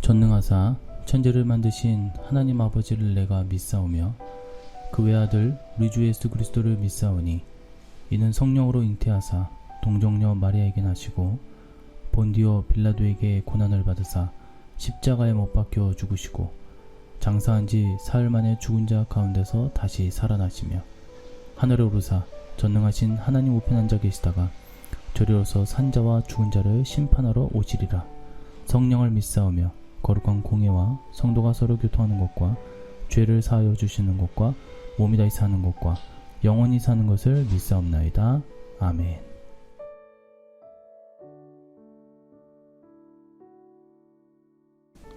전능하사 천지를 만드신 하나님 아버지를 내가 믿사오며 그 외아들 우리 주 예수 그리스도를 믿사오니 이는 성령으로 잉태하사 동정녀 마리아에게 나시고 본디오 빌라도에게 고난을 받으사 십자가에 못 박혀 죽으시고 장사한 지 사흘 만에 죽은 자 가운데서 다시 살아나시며 하늘에 오르사 전능하신 하나님 우편에 앉아 계시다가 저리로서 산자와 죽은 자를 심판하러 오시리라. 성령을 믿사오며 거룩한 공예와 성도가 서로 교통하는 것과 죄를 사하여 주시는 것과 몸이 다시 사는 것과 영원히 사는 것을 믿사옵나이다. 아멘.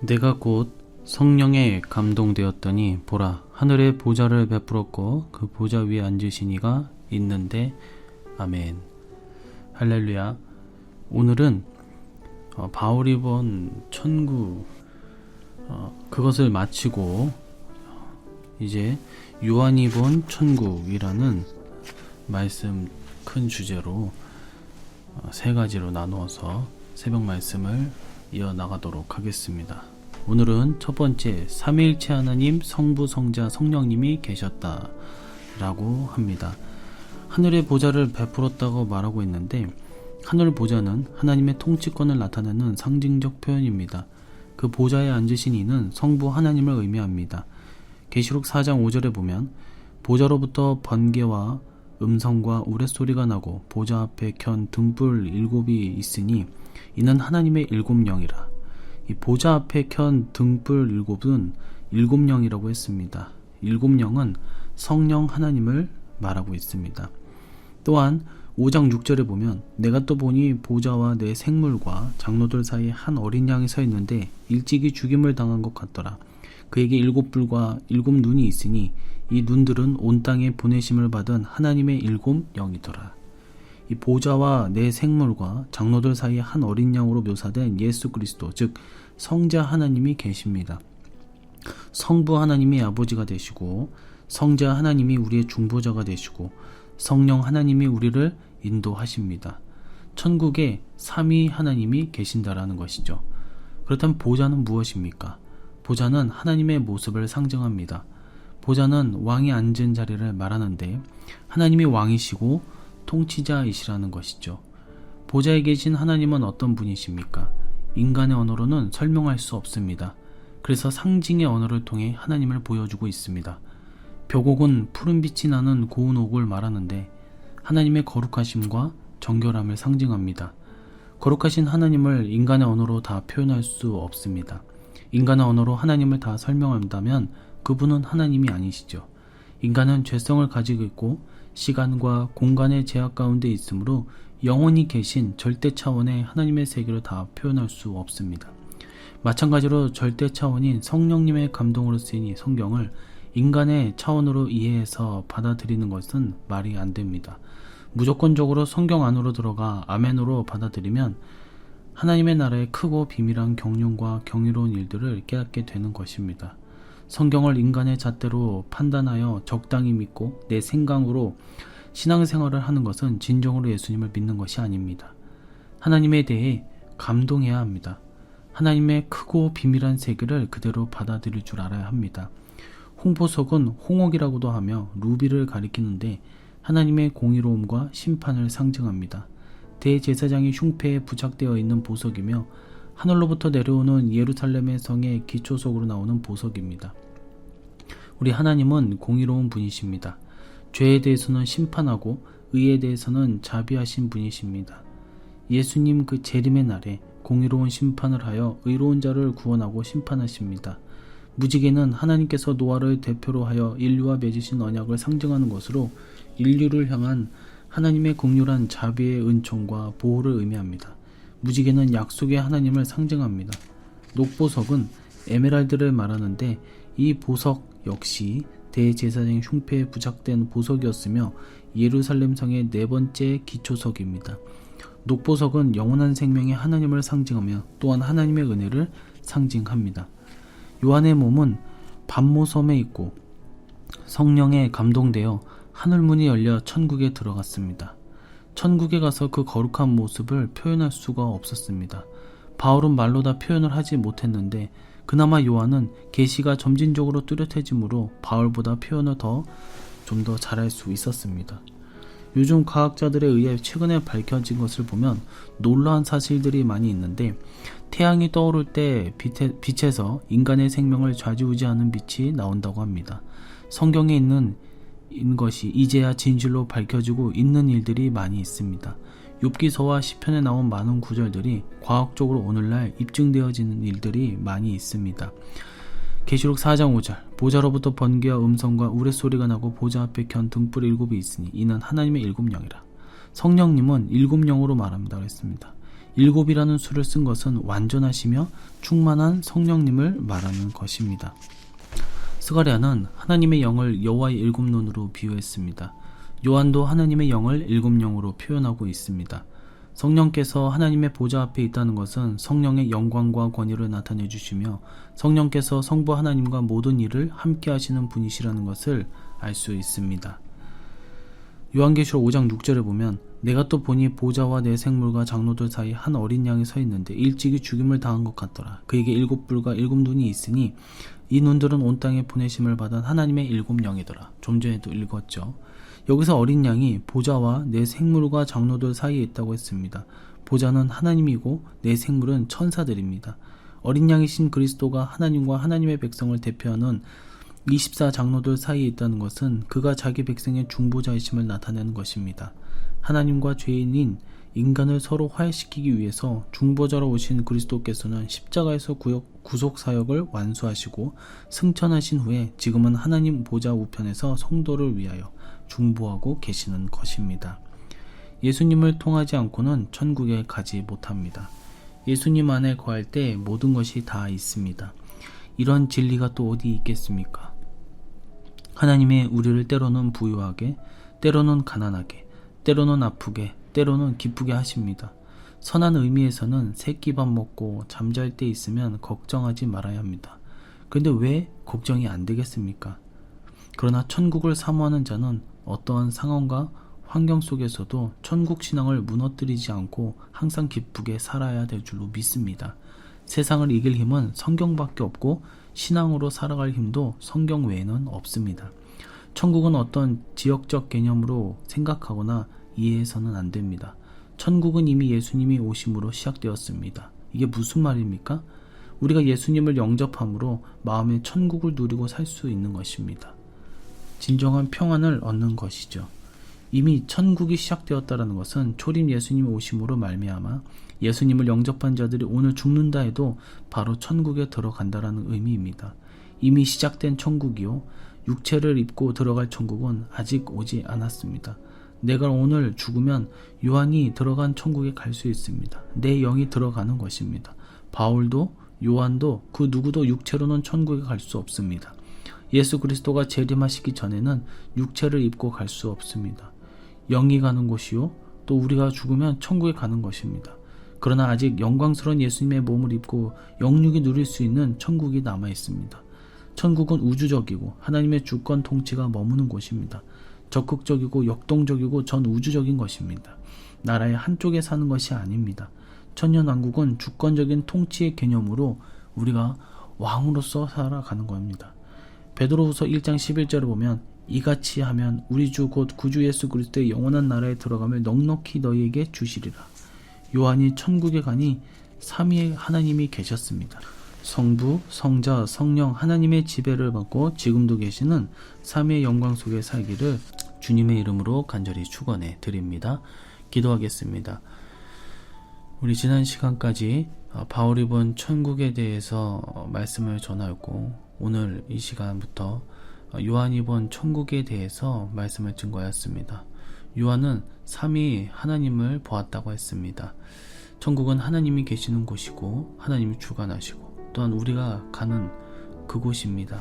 내가 곧 성령에 감동되었더니 보라, 하늘에 보좌를 베풀었고 그 보좌 위에 앉으신 이가 있는데. 아멘. 할렐루야. 오늘은 바울이 본 천국 그것을 마치고 이제 요한이 본 천국이라는 말씀 큰 주제로 세 가지로 나누어서 새벽 말씀을 이어나가도록 하겠습니다. 오늘은 첫 번째, 삼위일체 하나님 성부 성자 성령님이 계셨다 라고 합니다. 하늘의 보좌를 베풀었다고 말하고 있는데, 하늘 보좌는 하나님의 통치권을 나타내는 상징적 표현입니다. 그 보좌에 앉으신 이는 성부 하나님을 의미합니다. 계시록 4장 5절에 보면 보좌로부터 번개와 음성과 우레소리가 나고 보좌 앞에 켠 등불 7이 있으니 이는 하나님의 7영이라. 이 보좌 앞에 켠 등불 7은 7영이라고 했습니다. 7영은 성령 하나님을 말하고 있습니다. 또한 5장 6절에 보면 내가 또 보니 보좌와 내 생물과 장로들 사이에 한 어린 양이 서 있는데 일찍이 죽임을 당한 것 같더라. 그에게 7뿔과 7눈이 있으니 이 눈들은 온 땅에 보내심을 받은 하나님의 7영이더라. 이 보좌와 내 생물과 장로들 사이에 한 어린 양으로 묘사된 예수 그리스도, 즉 성자 하나님이 계십니다. 성부 하나님이 아버지가 되시고 성자 하나님이 우리의 중보자가 되시고 성령 하나님이 우리를 인도하십니다. 천국에 삼위 하나님이 계신다라는 것이죠. 그렇다면 보좌는 무엇입니까? 보좌는 하나님의 모습을 상징합니다. 보좌는 왕이 앉은 자리를 말하는데 하나님이 왕이시고 통치자이시라는 것이죠. 보좌에 계신 하나님은 어떤 분이십니까? 인간의 언어로는 설명할 수 없습니다. 그래서 상징의 언어를 통해 하나님을 보여주고 있습니다. 벽옥은 푸른빛이 나는 고운 옥을 말하는데 하나님의 거룩하심과 정결함을 상징합니다. 거룩하신 하나님을 인간의 언어로 다 표현할 수 없습니다. 인간의 언어로 하나님을 다 설명한다면 그분은 하나님이 아니시죠. 인간은 죄성을 가지고 있고 시간과 공간의 제약 가운데 있으므로 영원히 계신 절대 차원의 하나님의 세계를 다 표현할 수 없습니다. 마찬가지로 절대 차원인 성령님의 감동으로 쓰인 이 성경을 인간의 차원으로 이해해서 받아들이는 것은 말이 안 됩니다. 무조건적으로 성경 안으로 들어가 아멘으로 받아들이면 하나님의 나라의 크고 비밀한 경륜과 경이로운 일들을 깨닫게 되는 것입니다. 성경을 인간의 잣대로 판단하여 적당히 믿고 내 생각으로 신앙생활을 하는 것은 진정으로 예수님을 믿는 것이 아닙니다. 하나님에 대해 감동해야 합니다. 하나님의 크고 비밀한 세계를 그대로 받아들일 줄 알아야 합니다. 홍보석은 홍옥이라고도 하며 루비를 가리키는데 하나님의 공의로움과 심판을 상징합니다. 대제사장의 흉패에 부착되어 있는 보석이며 하늘로부터 내려오는 예루살렘의 성의 기초석으로 나오는 보석입니다. 우리 하나님은 공의로운 분이십니다. 죄에 대해서는 심판하고 의에 대해서는 자비하신 분이십니다. 예수님 그 재림의 날에 공의로운 심판을 하여 의로운 자를 구원하고 심판하십니다. 무지개는 하나님께서 노아를 대표로 하여 인류와 맺으신 언약을 상징하는 것으로 인류를 향한 하나님의 극률한 자비의 은총과 보호를 의미합니다. 무지개는 약속의 하나님을 상징합니다. 녹보석은 에메랄드를 말하는데 이 보석 역시 대제사장의 흉패에 부착된 보석이었으며 예루살렘 성의 4번째 기초석입니다. 녹보석은 영원한 생명의 하나님을 상징하며 또한 하나님의 은혜를 상징합니다. 요한의 몸은 반모섬에 있고 성령에 감동되어 하늘문이 열려 천국에 들어갔습니다. 천국에 가서 그 거룩한 모습을 표현할 수가 없었습니다. 바울은 말로 다 표현을 하지 못했는데 그나마 요한은 계시가 점진적으로 뚜렷해지므로 바울보다 표현을 좀 더 잘할 수 있었습니다. 요즘 과학자들에 의해 최근에 밝혀진 것을 보면 놀라운 사실들이 많이 있는데, 태양이 떠오를 때 빛에서 인간의 생명을 좌지우지하는 빛이 나온다고 합니다. 성경에 있는 것이 이제야 진실로 밝혀지고 있는 일들이 많이 있습니다. 욥기서와 시편에 나온 많은 구절들이 과학적으로 오늘날 입증되어지는 일들이 많이 있습니다. 계시록 4장 5절, 보좌로부터 번개와 음성과 우레소리가 나고 보좌 앞에 견 등불 7이 있으니 이는 하나님의 7영이라. 성령님은 7영으로 말합니다 그랬습니다. 7이라는 수를 쓴 것은 완전하시며 충만한 성령님을 말하는 것입니다. 스가랴는 하나님의 영을 여호와의 7눈으로 비유했습니다. 요한도 하나님의 영을 7영으로 표현하고 있습니다. 성령께서 하나님의 보좌 앞에 있다는 것은 성령의 영광과 권위를 나타내 주시며 성령께서 성부 하나님과 모든 일을 함께 하시는 분이시라는 것을 알 수 있습니다. 요한계시록 5장 6절에 보면 내가 또 보니 보좌와 내 생물과 장로들 사이 한 어린 양이 서 있는데 일찍이 죽임을 당한 것 같더라. 그에게 7뿔과 7눈이 있으니 이 눈들은 온 땅에 보내심을 받은 하나님의 7영이더라. 좀 전에도 읽었죠. 여기서 어린 양이 보좌와 내 생물과 장로들 사이에 있다고 했습니다. 보좌는 하나님이고 내 생물은 천사들입니다. 어린 양이신 그리스도가 하나님과 하나님의 백성을 대표하는 24장로들 사이에 있다는 것은 그가 자기 백성의 중보자이심을 나타내는 것입니다. 하나님과 죄인인 인간을 서로 화해시키기 위해서 중보자로 오신 그리스도께서는 십자가에서 구속사역을 완수하시고 승천하신 후에 지금은 하나님 보좌 우편에서 성도를 위하여 중보하고 계시는 것입니다. 예수님을 통하지 않고는 천국에 가지 못합니다. 예수님 안에 거할 때 모든 것이 다 있습니다. 이런 진리가 또 어디 있겠습니까? 하나님의 우리를 때로는 부유하게, 때로는 가난하게, 때로는 아프게, 때로는 기쁘게 하십니다. 선한 의미에서는 새끼밥 먹고 잠잘 때 있으면 걱정하지 말아야 합니다. 그런데 왜 걱정이 안 되겠습니까? 그러나 천국을 사모하는 자는 어떠한 상황과 환경 속에서도 천국 신앙을 무너뜨리지 않고 항상 기쁘게 살아야 될 줄로 믿습니다. 세상을 이길 힘은 성경밖에 없고 신앙으로 살아갈 힘도 성경 외에는 없습니다. 천국은 어떤 지역적 개념으로 생각하거나 이해해서는 안 됩니다. 천국은 이미 예수님이 오심으로 시작되었습니다. 이게 무슨 말입니까? 우리가 예수님을 영접함으로 마음의 천국을 누리고 살 수 있는 것입니다. 진정한 평안을 얻는 것이죠. 이미 천국이 시작되었다는 것은 초림 예수님이 오심으로 말미암아 예수님을 영접한 자들이 오늘 죽는다 해도 바로 천국에 들어간다라는 의미입니다. 이미 시작된 천국이요, 육체를 입고 들어갈 천국은 아직 오지 않았습니다. 내가 오늘 죽으면 요한이 들어간 천국에 갈 수 있습니다. 내 영이 들어가는 것입니다. 바울도 요한도 그 누구도 육체로는 천국에 갈 수 없습니다. 예수 그리스도가 재림하시기 전에는 육체를 입고 갈 수 없습니다. 영이 가는 곳이요, 또 우리가 죽으면 천국에 가는 것입니다. 그러나 아직 영광스러운 예수님의 몸을 입고 영육이 누릴 수 있는 천국이 남아 있습니다. 천국은 우주적이고 하나님의 주권 통치가 머무는 곳입니다. 적극적이고 역동적이고 전 우주적인 것입니다. 나라의 한쪽에 사는 것이 아닙니다. 천년왕국은 주권적인 통치의 개념으로 우리가 왕으로서 살아가는 겁니다. 베드로후서 1장 11절을 보면 이같이 하면 우리 주 곧 구주 예수 그리스도의 영원한 나라에 들어감을 넉넉히 너희에게 주시리라. 요한이 천국에 가니 삼위의 하나님이 계셨습니다. 성부, 성자, 성령 하나님의 지배를 받고 지금도 계시는 삼위의 영광 속에 살기를 주님의 이름으로 간절히 축원해 드립니다. 기도하겠습니다. 우리 지난 시간까지 바울이 본 천국에 대해서 말씀을 전하였고, 오늘 이 시간부터 요한이 본 천국에 대해서 말씀을 증거하였습니다. 요한은 삼위 하나님을 보았다고 했습니다. 천국은 하나님이 계시는 곳이고 하나님이 주관하시고 또한 우리가 가는 그곳입니다.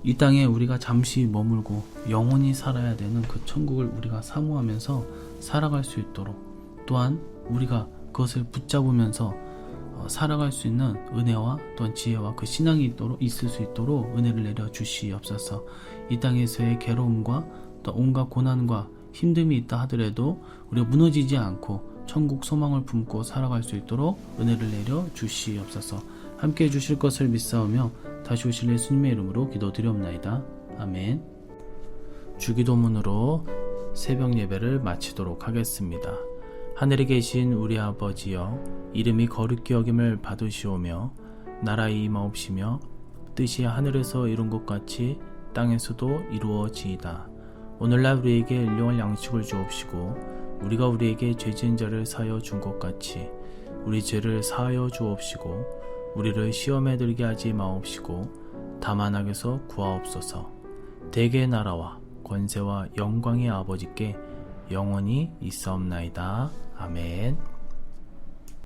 이 땅에 우리가 잠시 머물고 영원히 살아야 되는 그 천국을 우리가 사모하면서 살아갈 수 있도록, 또한 우리가 그것을 붙잡으면서 살아갈 수 있는 은혜와 또한 지혜와 그 신앙이 있을 수 있도록 은혜를 내려 주시옵소서. 이 땅에서의 괴로움과 또 온갖 고난과 힘듦이 있다 하더라도 우리가 무너지지 않고 천국 소망을 품고 살아갈 수 있도록 은혜를 내려 주시옵소서. 함께 해주실 것을 믿사오며 다시 오실 예수님의 이름으로 기도드리옵나이다. 아멘. 주기도문으로 새벽 예배를 마치도록 하겠습니다. 하늘에 계신 우리 아버지여, 이름이 거룩히 여김을 받으시오며 나라의 임하옵시며 뜻이 하늘에서 이룬 것 같이 땅에서도 이루어지이다. 오늘날 우리에게 일용할 양식을 주옵시고 우리가 우리에게 죄 지은 자를 사하여 준 것 같이 우리 죄를 사하여 주옵시고 우리를 시험에 들게 하지 마옵시고 다만 악에서 구하옵소서. 대개의 나라와 권세와 영광의 아버지께 영원히 있사옵나이다. 아멘.